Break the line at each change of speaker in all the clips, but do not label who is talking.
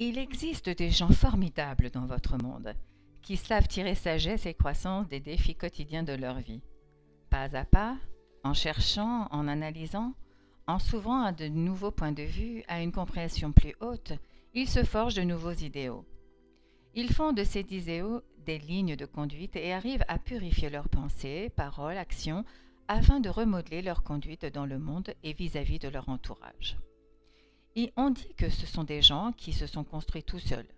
Il existe des gens formidables dans votre monde, qui savent tirer sagesse et croissance des défis quotidiens de leur vie. Pas à pas, en cherchant, en analysant, en s'ouvrant à de nouveaux points de vue, à une compréhension plus haute, ils se forgent de nouveaux idéaux. Ils font de ces idéaux des lignes de conduite et arrivent à purifier leurs pensées, paroles, actions, afin de remodeler leur conduite dans le monde et vis-à-vis de leur entourage. Et on dit que ce sont des gens qui se sont construits tout seuls.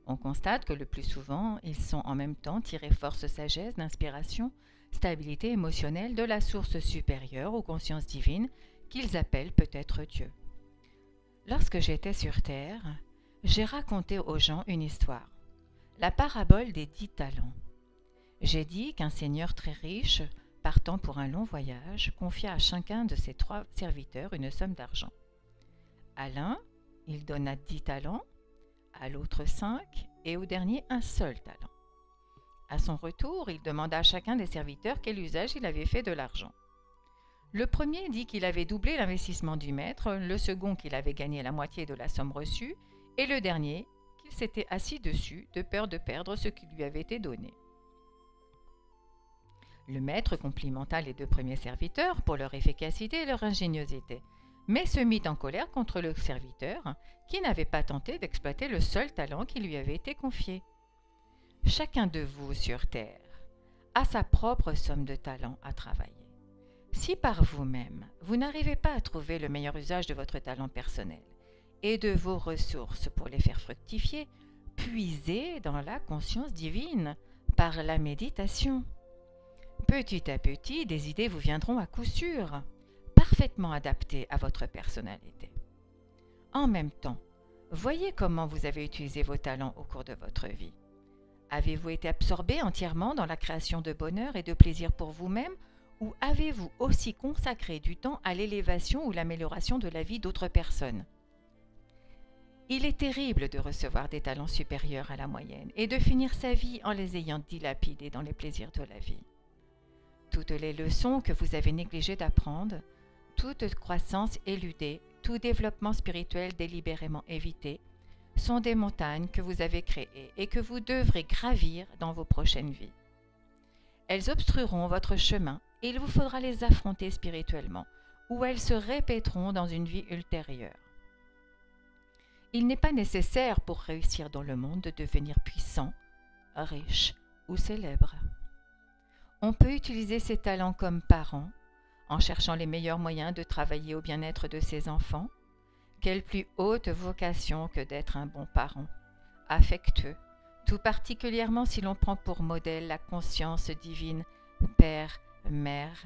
On constate que le plus souvent, ils sont en même temps tirés force, sagesse, d'inspiration, stabilité émotionnelle de la source supérieure ou conscience divine qu'ils appellent peut-être Dieu. Lorsque j'étais sur Terre, j'ai raconté aux gens une histoire, la parabole des 10 talents. J'ai dit qu'un seigneur très riche, partant pour un long voyage, confia à chacun de ses 3 serviteurs une somme d'argent. À l'un, il donna 10 talents, à l'autre 5 et au dernier un seul talent. À son retour, il demanda à chacun des serviteurs quel usage il avait fait de l'argent. Le premier dit qu'il avait doublé l'investissement du maître, le second qu'il avait gagné la moitié de la somme reçue, et le dernier qu'il s'était assis dessus de peur de perdre ce qui lui avait été donné. Le maître complimenta les 2 premiers serviteurs pour leur efficacité et leur ingéniosité, mais se mit en colère contre le serviteur qui n'avait pas tenté d'exploiter le seul talent qui lui avait été confié. Chacun de vous sur Terre a sa propre somme de talents à travailler. Si par vous-même, vous n'arrivez pas à trouver le meilleur usage de votre talent personnel et de vos ressources pour les faire fructifier, puisez dans la conscience divine par la méditation. Petit à petit, des idées vous viendront à coup sûr, parfaitement adaptées à votre personnalité. En même temps, voyez comment vous avez utilisé vos talents au cours de votre vie. Avez-vous été absorbé entièrement dans la création de bonheur et de plaisir pour vous-même, ou avez-vous aussi consacré du temps à l'élévation ou l'amélioration de la vie d'autres personnes? Il est terrible de recevoir des talents supérieurs à la moyenne et de finir sa vie en les ayant dilapidés dans les plaisirs de la vie. Toutes les leçons que vous avez négligé d'apprendre, toute croissance éludée, tout développement spirituel délibérément évité, sont des montagnes que vous avez créées et que vous devrez gravir dans vos prochaines vies. Elles obstrueront votre chemin et il vous faudra les affronter spirituellement, ou elles se répéteront dans une vie ultérieure. Il n'est pas nécessaire pour réussir dans le monde de devenir puissant, riche ou célèbre. On peut utiliser ses talents comme parent, en cherchant les meilleurs moyens de travailler au bien-être de ses enfants. Quelle plus haute vocation que d'être un bon parent, affectueux, tout particulièrement si l'on prend pour modèle la conscience divine, père, mère,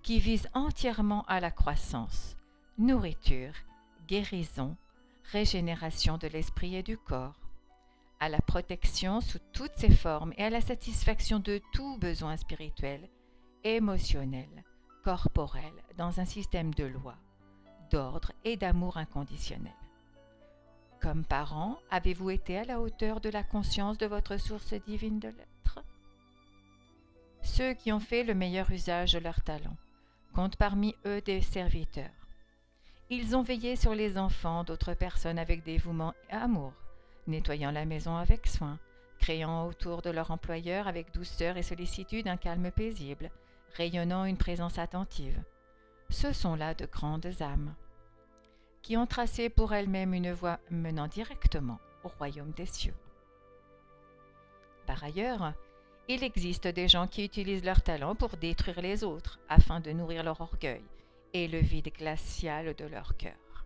qui vise entièrement à la croissance, nourriture, guérison, régénération de l'esprit et du corps, à la protection sous toutes ses formes et à la satisfaction de tout besoin spirituel, émotionnel, corporel, dans un système de loi, d'ordre et d'amour inconditionnel. Comme parent, avez-vous été à la hauteur de la conscience de votre source divine de l'être? Ceux qui ont fait le meilleur usage de leurs talents comptent parmi eux des serviteurs. Ils ont veillé sur les enfants d'autres personnes avec dévouement et amour, nettoyant la maison avec soin, créant autour de leur employeur avec douceur et sollicitude un calme paisible, rayonnant une présence attentive. Ce sont là de grandes âmes qui ont tracé pour elles-mêmes une voie menant directement au royaume des cieux. Par ailleurs, il existe des gens qui utilisent leur talent pour détruire les autres afin de nourrir leur orgueil et le vide glacial de leur cœur.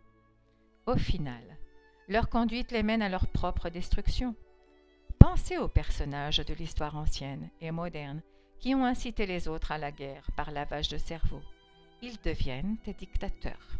Au final, leur conduite les mène à leur propre destruction. Pensez aux personnages de l'histoire ancienne et moderne qui ont incité les autres à la guerre par lavage de cerveau. Ils deviennent des dictateurs.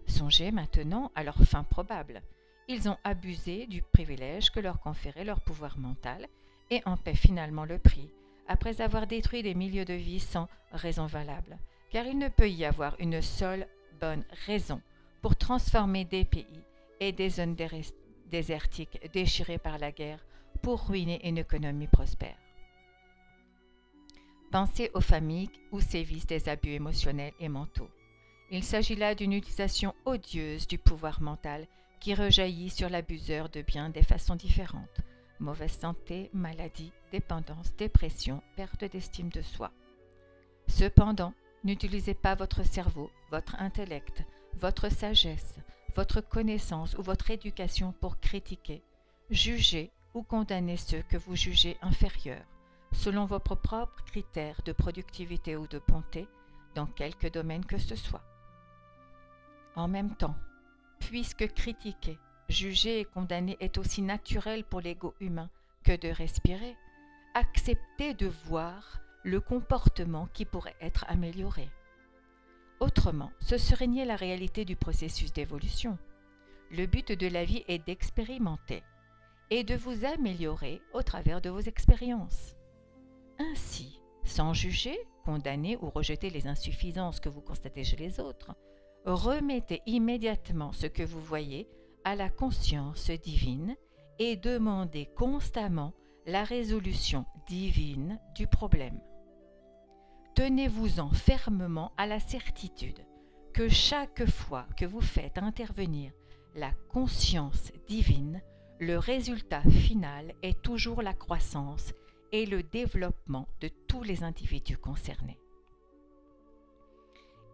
Songez maintenant à leur fin probable. Ils ont abusé du privilège que leur conférait leur pouvoir mental et en paient finalement le prix, après avoir détruit des milieux de vie sans raison valable, car il ne peut y avoir une seule bonne raison pour transformer des pays et des zones désertiques déchirées par la guerre pour ruiner une économie prospère. Pensez aux familles où sévissent des abus émotionnels et mentaux. Il s'agit là d'une utilisation odieuse du pouvoir mental qui rejaillit sur l'abuseur de biens des façons différentes. Mauvaise santé, maladie, dépendance, dépression, perte d'estime de soi. Cependant, n'utilisez pas votre cerveau, votre intellect, votre sagesse, votre connaissance ou votre éducation pour critiquer, juger ou condamner ceux que vous jugez inférieurs, selon vos propres critères de productivité ou de bonté, dans quelque domaine que ce soit. En même temps, puisque critiquer, juger et condamner est aussi naturel pour l'ego humain que de respirer, acceptez de voir le comportement qui pourrait être amélioré. Autrement, ce serait nier la réalité du processus d'évolution. Le but de la vie est d'expérimenter et de vous améliorer au travers de vos expériences. Ainsi, sans juger, condamner ou rejeter les insuffisances que vous constatez chez les autres, remettez immédiatement ce que vous voyez à la conscience divine et demandez constamment la résolution divine du problème. Tenez-vous-en fermement à la certitude que chaque fois que vous faites intervenir la conscience divine, le résultat final est toujours la croissance et le développement de tous les individus concernés.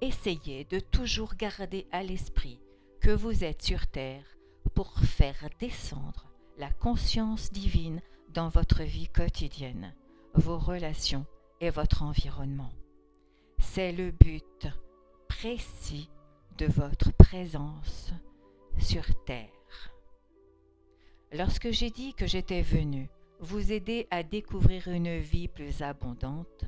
Essayez de toujours garder à l'esprit que vous êtes sur Terre pour faire descendre la conscience divine dans votre vie quotidienne, vos relations et votre environnement. C'est le but précis de votre présence sur Terre. Lorsque j'ai dit que j'étais venu vous aider à découvrir une vie plus abondante,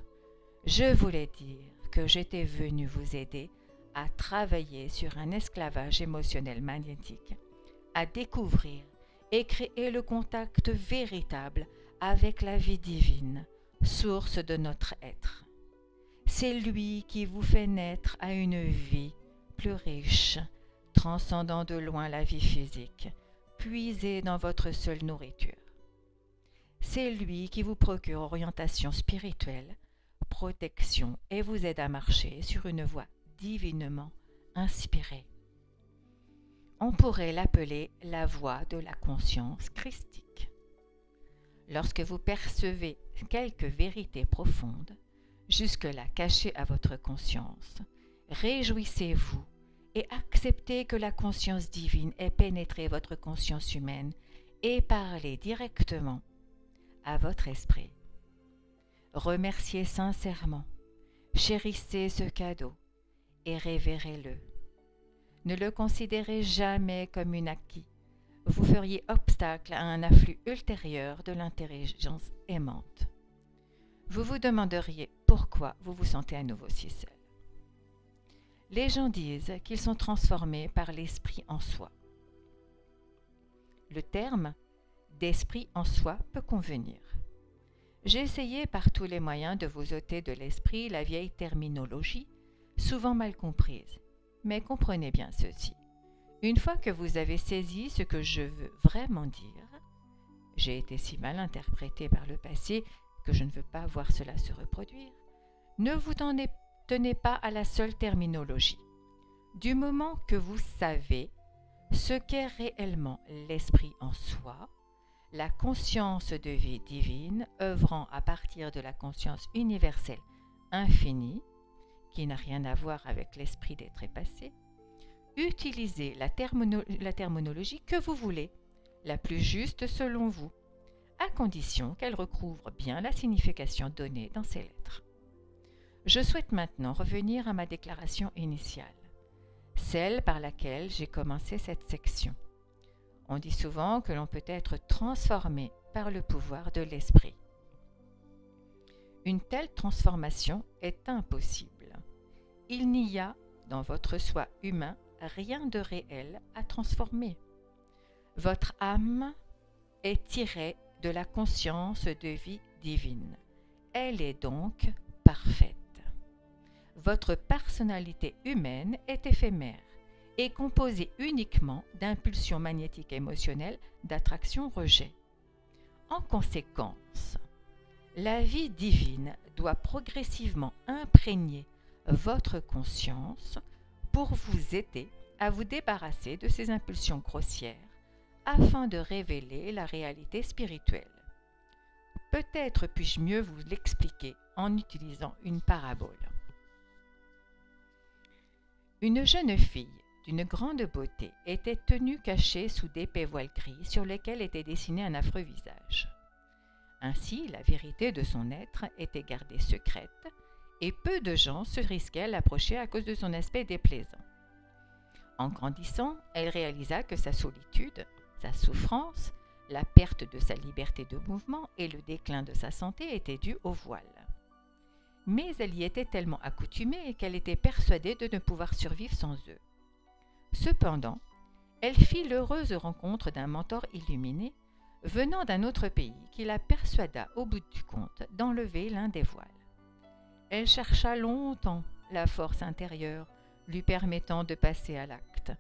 je voulais dire que j'étais venu vous aider à travailler sur un esclavage émotionnel magnétique, à découvrir et créer le contact véritable avec la vie divine, source de notre être. C'est lui qui vous fait naître à une vie plus riche, transcendant de loin la vie physique, puisée dans votre seule nourriture. C'est lui qui vous procure orientation spirituelle, protection et vous aide à marcher sur une voie divinement inspirée. On pourrait l'appeler la voie de la conscience christique. Lorsque vous percevez quelques vérités profondes, jusque-là cachées à votre conscience, réjouissez-vous et acceptez que la conscience divine ait pénétré votre conscience humaine et parlé directement à votre esprit. Remerciez sincèrement, chérissez ce cadeau et révérez-le. Ne le considérez jamais comme un acquis. Vous feriez obstacle à un afflux ultérieur de l'intelligence aimante. Vous vous demanderiez pourquoi vous vous sentez à nouveau si seul. Les gens disent qu'ils sont transformés par l'esprit en soi. Le terme d'esprit en soi peut convenir. J'ai essayé par tous les moyens de vous ôter de l'esprit la vieille terminologie, souvent mal comprise. Mais comprenez bien ceci. Une fois que vous avez saisi ce que je veux vraiment dire, j'ai été si mal interprétée par le passé que je ne veux pas voir cela se reproduire, ne vous tenez pas à la seule terminologie. Du moment que vous savez ce qu'est réellement l'esprit en soi, la conscience de vie divine œuvrant à partir de la conscience universelle infinie, qui n'a rien à voir avec l'esprit des trépassés, utilisez la terminologie que vous voulez, la plus juste selon vous, à condition qu'elle recouvre bien la signification donnée dans ces lettres. Je souhaite maintenant revenir à ma déclaration initiale, celle par laquelle j'ai commencé cette section. On dit souvent que l'on peut être transformé par le pouvoir de l'esprit. Une telle transformation est impossible. Il n'y a, dans votre soi humain, rien de réel à transformer. Votre âme est tirée de la conscience de vie divine. Elle est donc parfaite. Votre personnalité humaine est éphémère et composée uniquement d'impulsions magnétiques émotionnelles d'attraction-rejet. En conséquence, la vie divine doit progressivement imprégner votre conscience pour vous aider à vous débarrasser de ces impulsions grossières afin de révéler la réalité spirituelle. Peut-être puis-je mieux vous l'expliquer en utilisant une parabole. Une jeune fille d'une grande beauté était tenue cachée sous d'épais voiles gris sur lesquels était dessiné un affreux visage. Ainsi, la vérité de son être était gardée secrète et peu de gens se risquaient à l'approcher à cause de son aspect déplaisant. En grandissant, elle réalisa que sa solitude, sa souffrance, la perte de sa liberté de mouvement et le déclin de sa santé étaient dus au voile. Mais elle y était tellement accoutumée qu'elle était persuadée de ne pouvoir survivre sans eux. Cependant, elle fit l'heureuse rencontre d'un mentor illuminé venant d'un autre pays qui la persuada au bout du compte d'enlever l'un des voiles. Elle chercha longtemps la force intérieure lui permettant de passer à l'acte,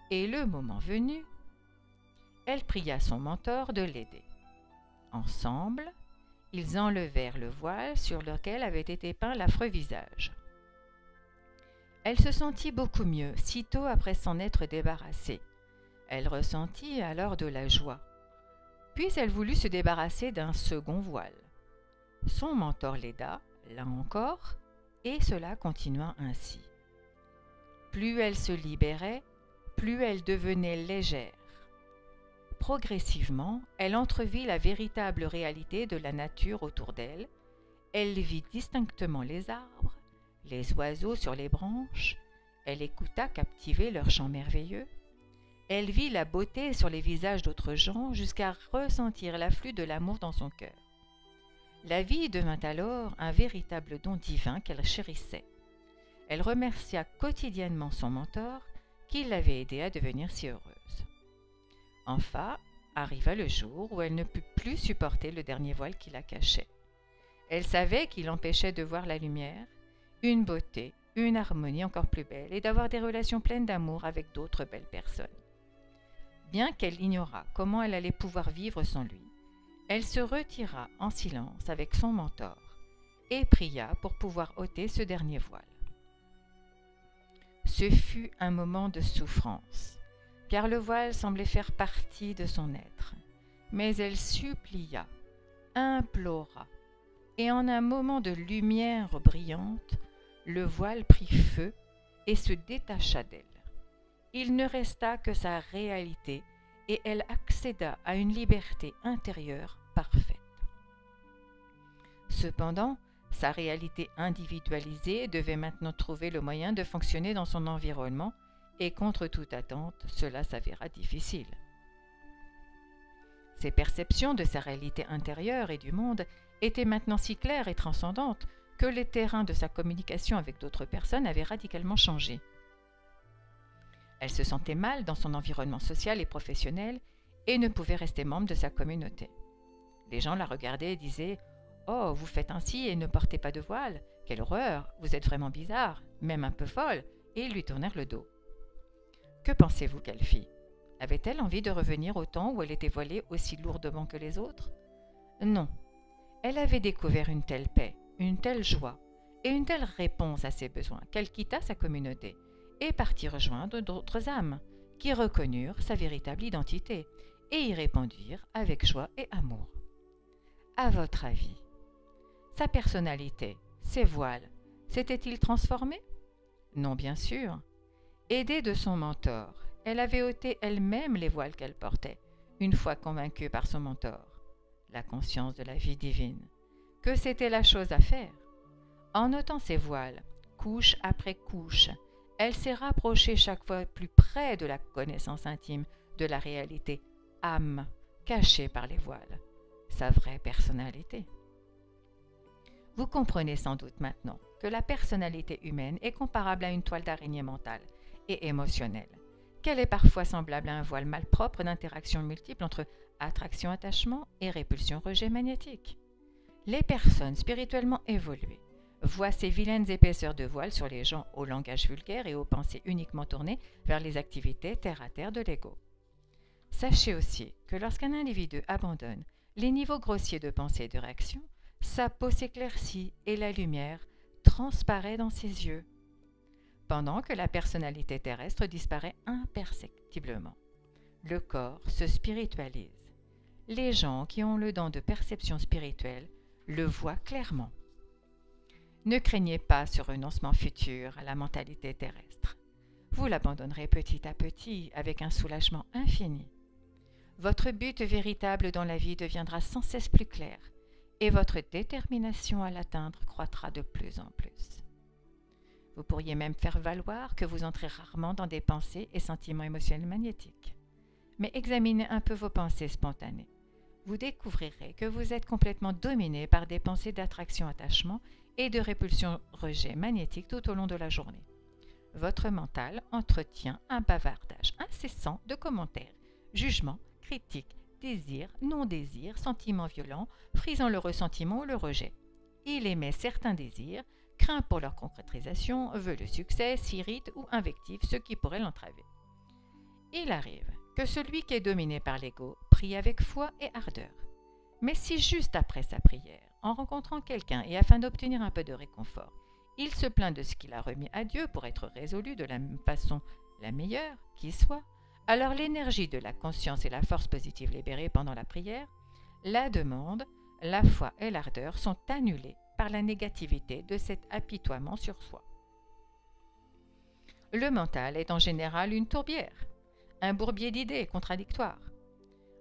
et le moment venu, elle pria son mentor de l'aider. Ensemble, ils enlevèrent le voile sur lequel avait été peint l'affreux visage. Elle se sentit beaucoup mieux sitôt après s'en être débarrassée. Elle ressentit alors de la joie. Puis elle voulut se débarrasser d'un second voile. Son mentor l'aida, là encore, et cela continua ainsi. Plus elle se libérait, plus elle devenait légère. Progressivement, elle entrevit la véritable réalité de la nature autour d'elle. Elle vit distinctement les arbres, les oiseaux sur les branches. Elle écouta captivée leur chant merveilleux. Elle vit la beauté sur les visages d'autres gens jusqu'à ressentir l'afflux de l'amour dans son cœur. La vie devint alors un véritable don divin qu'elle chérissait. Elle remercia quotidiennement son mentor qui l'avait aidée à devenir si heureuse. Enfin, arriva le jour où elle ne put plus supporter le dernier voile qui la cachait. Elle savait qu'il empêchait de voir la lumière, une beauté, une harmonie encore plus belle et d'avoir des relations pleines d'amour avec d'autres belles personnes. Bien qu'elle ignorât comment elle allait pouvoir vivre sans lui, elle se retira en silence avec son mentor et pria pour pouvoir ôter ce dernier voile. Ce fut un moment de souffrance, car le voile semblait faire partie de son être. Mais elle supplia, implora, et en un moment de lumière brillante, le voile prit feu et se détacha d'elle. Il ne resta que sa réalité et elle accéda à une liberté intérieure parfaite. Cependant, sa réalité individualisée devait maintenant trouver le moyen de fonctionner dans son environnement et contre toute attente, cela s'avéra difficile. Ses perceptions de sa réalité intérieure et du monde étaient maintenant si claires et transcendantes que les terrains de sa communication avec d'autres personnes avaient radicalement changé. Elle se sentait mal dans son environnement social et professionnel et ne pouvait rester membre de sa communauté. Les gens la regardaient et disaient « Oh, vous faites ainsi et ne portez pas de voile. Quelle horreur, vous êtes vraiment bizarre, même un peu folle. » Et ils lui tournèrent le dos. Que pensez-vous qu'elle fit? Avait-elle envie de revenir au temps où elle était voilée aussi lourdement que les autres? Non. Elle avait découvert une telle paix, une telle joie et une telle réponse à ses besoins qu'elle quitta sa communauté et partit rejoindre d'autres âmes qui reconnurent sa véritable identité et y répondirent avec joie et amour. À votre avis, sa personnalité, ses voiles, s'étaient-ils transformés? Non, bien sûr. Aidée de son mentor, elle avait ôté elle-même les voiles qu'elle portait, une fois convaincue par son mentor, la conscience de la vie divine, que c'était la chose à faire. En ôtant ses voiles, couche après couche, elle s'est rapprochée chaque fois plus près de la connaissance intime de la réalité, âme, cachée par les voiles, sa vraie personnalité. Vous comprenez sans doute maintenant que la personnalité humaine est comparable à une toile d'araignée mentale et émotionnelle, qu'elle est parfois semblable à un voile malpropre d'interactions multiples entre attraction-attachement et répulsion-rejet magnétique. Les personnes spirituellement évoluées voient ces vilaines épaisseurs de voile sur les gens au langage vulgaire et aux pensées uniquement tournées vers les activités terre-à-terre de l'ego. Sachez aussi que lorsqu'un individu abandonne les niveaux grossiers de pensée et de réaction, sa peau s'éclaircit et la lumière transparaît dans ses yeux. pendant que la personnalité terrestre disparaît imperceptiblement. Le corps se spiritualise. Les gens qui ont le don de perception spirituelle le voient clairement. Ne craignez pas ce renoncement futur à la mentalité terrestre. Vous l'abandonnerez petit à petit avec un soulagement infini. Votre but véritable dans la vie deviendra sans cesse plus clair et votre détermination à l'atteindre croîtra de plus en plus. Vous pourriez même faire valoir que vous entrez rarement dans des pensées et sentiments émotionnels magnétiques. Mais examinez un peu vos pensées spontanées. Vous découvrirez que vous êtes complètement dominé par des pensées d'attraction-attachement et de répulsion-rejet magnétique tout au long de la journée. Votre mental entretient un bavardage incessant de commentaires, jugements, critiques, désirs, non-désirs, sentiments violents, frisant le ressentiment ou le rejet. Il émet certains désirs, craint pour leur concrétisation, veut le succès, s'irrite ou invective ce qui pourrait l'entraver. Il arrive que celui qui est dominé par l'ego prie avec foi et ardeur. Mais si juste après sa prière, en rencontrant quelqu'un et afin d'obtenir un peu de réconfort, il se plaint de ce qu'il a remis à Dieu pour être résolu de la façon la meilleure qui soit, alors l'énergie de la conscience et la force positive libérée pendant la prière, la demande, la foi et l'ardeur sont annulées par la négativité de cet apitoiement sur soi. Le mental est en général une tourbière, un bourbier d'idées contradictoires.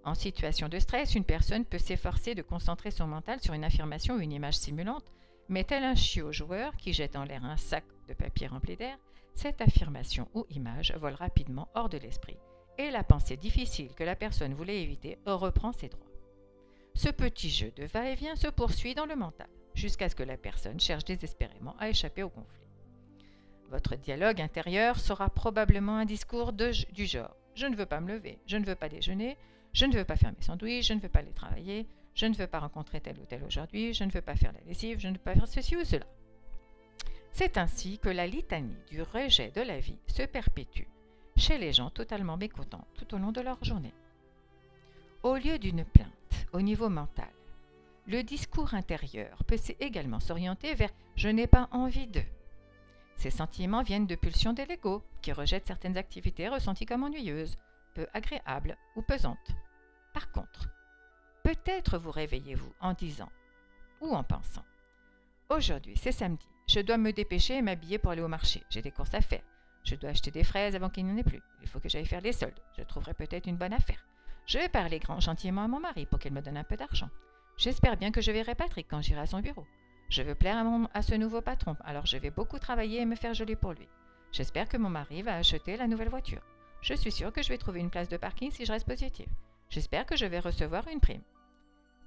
En situation de stress, une personne peut s'efforcer de concentrer son mental sur une affirmation ou une image stimulante, mais tel un chiot joueur qui jette en l'air un sac de papier rempli d'air, cette affirmation ou image vole rapidement hors de l'esprit, et la pensée difficile que la personne voulait éviter reprend ses droits. Ce petit jeu de va-et-vient se poursuit dans le mental, jusqu'à ce que la personne cherche désespérément à échapper au conflit. Votre dialogue intérieur sera probablement un discours du genre « Je ne veux pas me lever, je ne veux pas déjeuner, je ne veux pas faire mes sandwichs, je ne veux pas aller travailler, je ne veux pas rencontrer tel ou tel aujourd'hui, je ne veux pas faire la lessive, je ne veux pas faire ceci ou cela. » C'est ainsi que la litanie du rejet de la vie se perpétue chez les gens totalement mécontents tout au long de leur journée. Au lieu d'une plainte au niveau mental, le discours intérieur peut également s'orienter vers « je n'ai pas envie de ». Ces sentiments viennent de pulsions de l'ego qui rejette certaines activités ressenties comme ennuyeuses, peu agréables ou pesantes. Par contre, peut-être vous réveillez-vous en disant ou en pensant « Aujourd'hui, c'est samedi, je dois me dépêcher et m'habiller pour aller au marché, j'ai des courses à faire. Je dois acheter des fraises avant qu'il n'y en ait plus. Il faut que j'aille faire les soldes. Je trouverai peut-être une bonne affaire. Je vais parler gentiment à mon mari pour qu'il me donne un peu d'argent. J'espère bien que je verrai Patrick quand j'irai à son bureau. Je veux plaire à ce nouveau patron, alors je vais beaucoup travailler et me faire jolie pour lui. J'espère que mon mari va acheter la nouvelle voiture. Je suis sûre que je vais trouver une place de parking si je reste positive. J'espère que je vais recevoir une prime. »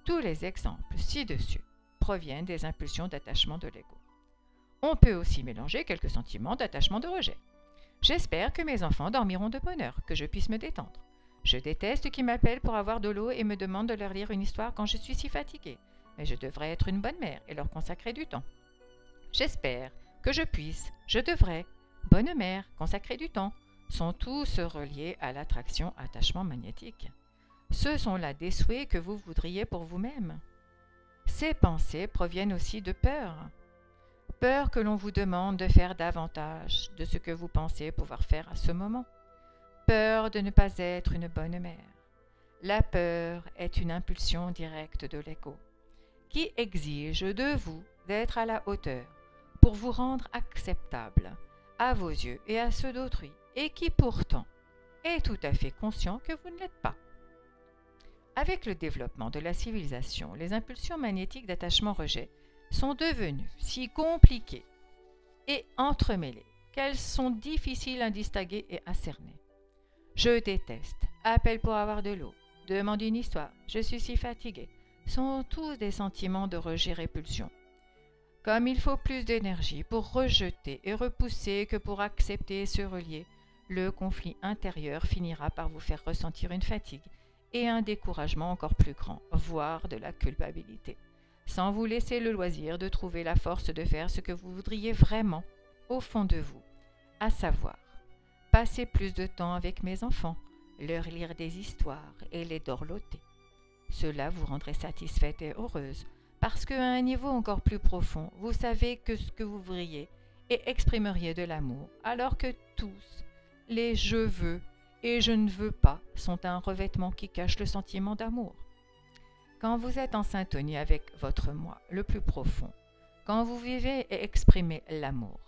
Tous les exemples ci-dessus proviennent des impulsions d'attachement de l'ego. On peut aussi mélanger quelques sentiments d'attachement de rejet. J'espère que mes enfants dormiront de bonne heure, que je puisse me détendre. Je déteste qu'ils m'appellent pour avoir de l'eau et me demandent de leur lire une histoire quand je suis si fatiguée, mais je devrais être une bonne mère et leur consacrer du temps. J'espère que je devrais, bonne mère, consacrer du temps, sont tous reliés à l'attraction-attachement magnétique. Ce sont là des souhaits que vous voudriez pour vous-même. Ces pensées proviennent aussi de peur. Peur que l'on vous demande de faire davantage de ce que vous pensez pouvoir faire à ce moment. Peur de ne pas être une bonne mère. La peur est une impulsion directe de l'ego qui exige de vous d'être à la hauteur pour vous rendre acceptable à vos yeux et à ceux d'autrui et qui pourtant est tout à fait conscient que vous ne l'êtes pas. Avec le développement de la civilisation, les impulsions magnétiques d'attachement-rejet sont devenues si compliquées et entremêlées qu'elles sont difficiles à distinguer et à cerner. Je déteste, appelle pour avoir de l'eau, demande une histoire, je suis si fatigué, sont tous des sentiments de rejet-répulsion. Comme il faut plus d'énergie pour rejeter et repousser que pour accepter et se relier, le conflit intérieur finira par vous faire ressentir une fatigue et un découragement encore plus grand, voire de la culpabilité, sans vous laisser le loisir de trouver la force de faire ce que vous voudriez vraiment au fond de vous, à savoir passer plus de temps avec mes enfants, leur lire des histoires et les dorloter. Cela vous rendrait satisfaite et heureuse, parce qu'à un niveau encore plus profond, vous savez que ce que vous voudriez et exprimeriez de l'amour, alors que tous les je veux et je ne veux pas sont un revêtement qui cache le sentiment d'amour. Quand vous êtes en syntonie avec votre moi le plus profond, quand vous vivez et exprimez l'amour,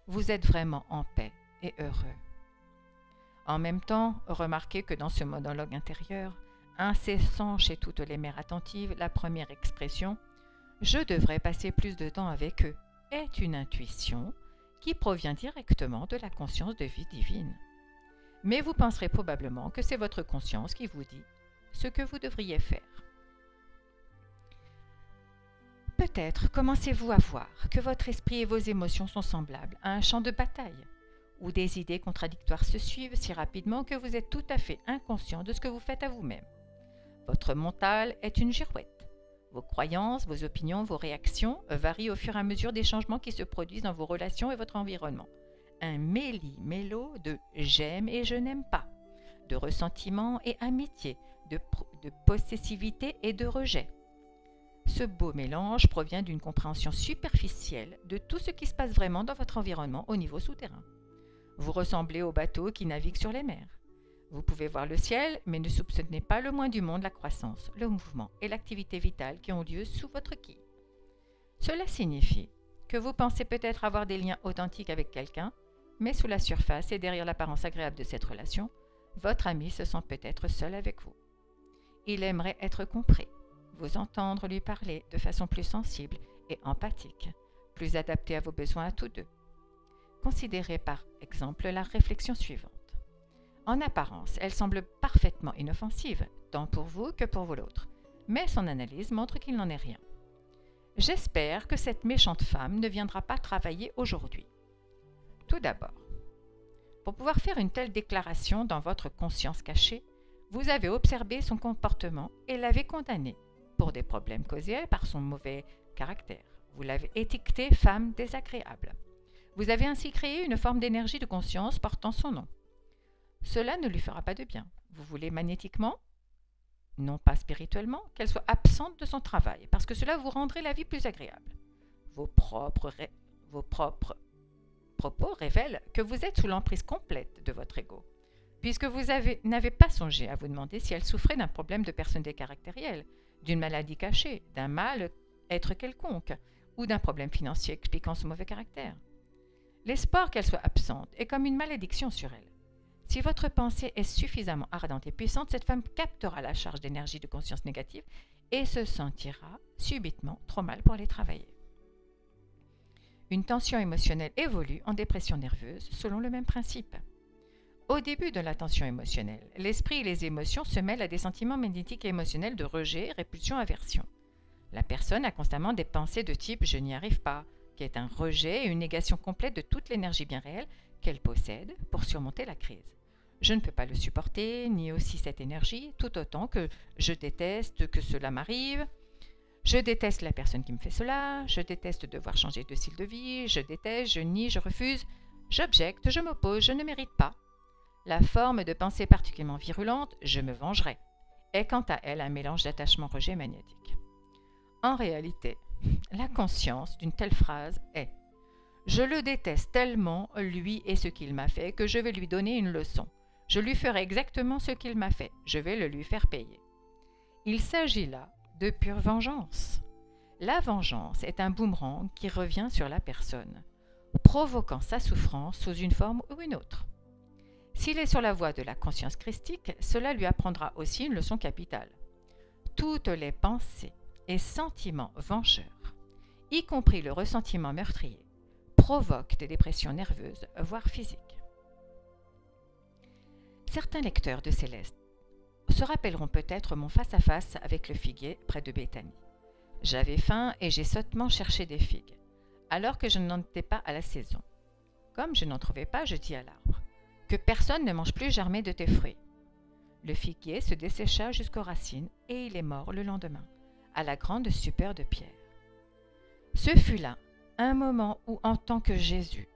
vous êtes vraiment en paix et heureux. En même temps, remarquez que dans ce monologue intérieur, incessant chez toutes les mères attentives, la première expression « je devrais passer plus de temps avec eux » est une intuition qui provient directement de la conscience de vie divine. Mais vous penserez probablement que c'est votre conscience qui vous dit ce que vous devriez faire. Peut-être commencez-vous à voir que votre esprit et vos émotions sont semblables à un champ de bataille, où des idées contradictoires se suivent si rapidement que vous êtes tout à fait inconscient de ce que vous faites à vous-même. Votre mental est une girouette. Vos croyances, vos opinions, vos réactions varient au fur et à mesure des changements qui se produisent dans vos relations et votre environnement. Un méli-mélo de « j'aime » et « je n'aime pas », de ressentiment et amitié, de possessivité et de rejet. Ce beau mélange provient d'une compréhension superficielle de tout ce qui se passe vraiment dans votre environnement au niveau souterrain. Vous ressemblez aux bateaux qui naviguent sur les mers. Vous pouvez voir le ciel, mais ne soupçonnez pas le moins du monde la croissance, le mouvement et l'activité vitale qui ont lieu sous votre quille. Cela signifie que vous pensez peut-être avoir des liens authentiques avec quelqu'un, mais sous la surface et derrière l'apparence agréable de cette relation, votre ami se sent peut-être seul avec vous. Il aimerait être compris, vous entendre lui parler de façon plus sensible et empathique, plus adaptée à vos besoins à tous deux. Considérez par exemple la réflexion suivante. En apparence, elle semble parfaitement inoffensive, tant pour vous que pour l'autre, mais son analyse montre qu'il n'en est rien. J'espère que cette méchante femme ne viendra pas travailler aujourd'hui. Tout d'abord, pour pouvoir faire une telle déclaration dans votre conscience cachée, vous avez observé son comportement et l'avez condamné pour des problèmes causés par son mauvais caractère. Vous l'avez étiquetée femme désagréable. Vous avez ainsi créé une forme d'énergie de conscience portant son nom. Cela ne lui fera pas de bien. Vous voulez magnétiquement, non pas spirituellement, qu'elle soit absente de son travail, parce que cela vous rendrait la vie plus agréable. Vos propres propos révèlent que vous êtes sous l'emprise complète de votre ego, puisque vous n'avez pas songé à vous demander si elle souffrait d'un problème de personnalité caractérielle, d'une maladie cachée, d'un mal-être quelconque, ou d'un problème financier expliquant son mauvais caractère. L'espoir qu'elle soit absente est comme une malédiction sur elle. Si votre pensée est suffisamment ardente et puissante, cette femme captera la charge d'énergie de conscience négative et se sentira subitement trop mal pour aller travailler. Une tension émotionnelle évolue en dépression nerveuse selon le même principe. Au début de la tension émotionnelle, l'esprit et les émotions se mêlent à des sentiments magnétiques et émotionnels de rejet, répulsion, aversion. La personne a constamment des pensées de type « je n'y arrive pas », qui est un rejet et une négation complète de toute l'énergie bien réelle qu'elle possède pour surmonter la crise. Je ne peux pas le supporter, ni aussi cette énergie, tout autant que je déteste que cela m'arrive. Je déteste la personne qui me fait cela, je déteste devoir changer de style de vie, je déteste, je nie, je refuse, j'objecte, je m'oppose, je ne mérite pas. La forme de pensée particulièrement virulente, je me vengerai, est quant à elle un mélange d'attachement-rejet magnétique. En réalité, la conscience d'une telle phrase est « Je le déteste tellement, lui et ce qu'il m'a fait, que je vais lui donner une leçon. Je lui ferai exactement ce qu'il m'a fait. Je vais le lui faire payer. » Il s'agit là de pure vengeance. La vengeance est un boomerang qui revient sur la personne, provoquant sa souffrance sous une forme ou une autre. S'il est sur la voie de la conscience christique, cela lui apprendra aussi une leçon capitale. Toutes les pensées et sentiments vengeurs, y compris le ressentiment meurtrier, provoquent des dépressions nerveuses, voire physiques. Certains lecteurs de Céleste se rappelleront peut-être mon face-à-face avec le figuier près de Béthanie. J'avais faim et j'ai sottement cherché des figues, alors que je n'en étais pas à la saison. Comme je n'en trouvais pas, je dis à l'arbre « Que personne ne mange plus germer de tes fruits ». Le figuier se dessécha jusqu'aux racines et il est mort le lendemain, à la grande stupeur de Pierre. Ce fut là un moment où, en tant que Jésus,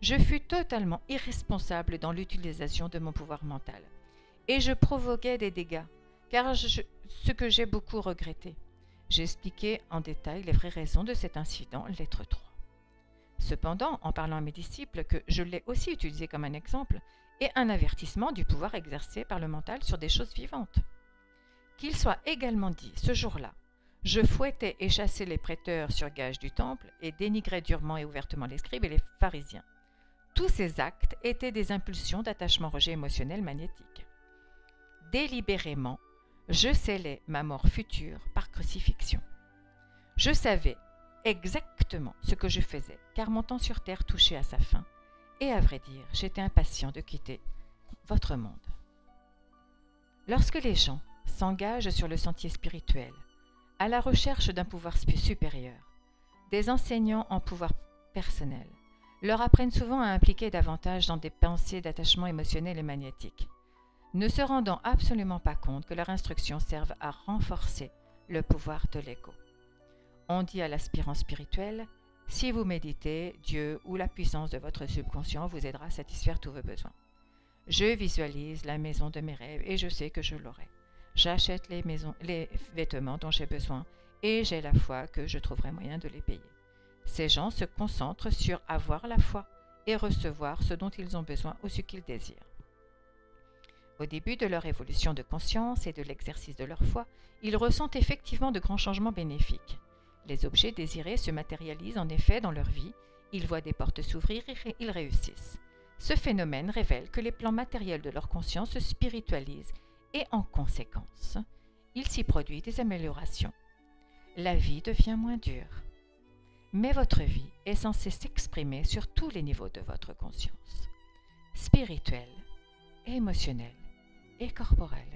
je fus totalement irresponsable dans l'utilisation de mon pouvoir mental, et je provoquais des dégâts, car ce que j'ai beaucoup regretté. J'ai expliqué en détail les vraies raisons de cet incident, lettre 3. Cependant, en parlant à mes disciples, que je l'ai aussi utilisé comme un exemple et un avertissement du pouvoir exercé par le mental sur des choses vivantes. Qu'il soit également dit, ce jour-là, je fouettais et chassais les prêteurs sur gage du temple et dénigrais durement et ouvertement les scribes et les pharisiens. Tous ces actes étaient des impulsions d'attachement-rejet émotionnel magnétique. Délibérément, je scellais ma mort future par crucifixion. Je savais exactement ce que je faisais, car mon temps sur terre touchait à sa fin, et à vrai dire, j'étais impatient de quitter votre monde. Lorsque les gens s'engagent sur le sentier spirituel, à la recherche d'un pouvoir supérieur, des enseignants en pouvoir personnel leur apprennent souvent à impliquer davantage dans des pensées d'attachement émotionnel et magnétique, ne se rendant absolument pas compte que leurs instructions servent à renforcer le pouvoir de l'ego. On dit à l'aspirant spirituel, si vous méditez, Dieu ou la puissance de votre subconscient vous aidera à satisfaire tous vos besoins. Je visualise la maison de mes rêves et je sais que je l'aurai. J'achète les vêtements dont j'ai besoin et j'ai la foi que je trouverai moyen de les payer. Ces gens se concentrent sur avoir la foi et recevoir ce dont ils ont besoin ou ce qu'ils désirent. Au début de leur évolution de conscience et de l'exercice de leur foi, ils ressentent effectivement de grands changements bénéfiques. Les objets désirés se matérialisent en effet dans leur vie, ils voient des portes s'ouvrir et ils réussissent. Ce phénomène révèle que les plans matériels de leur conscience se spiritualisent et en conséquence, il s'y produit des améliorations. La vie devient moins dure. Mais votre vie est censée s'exprimer sur tous les niveaux de votre conscience, spirituelle, émotionnelle et corporelle.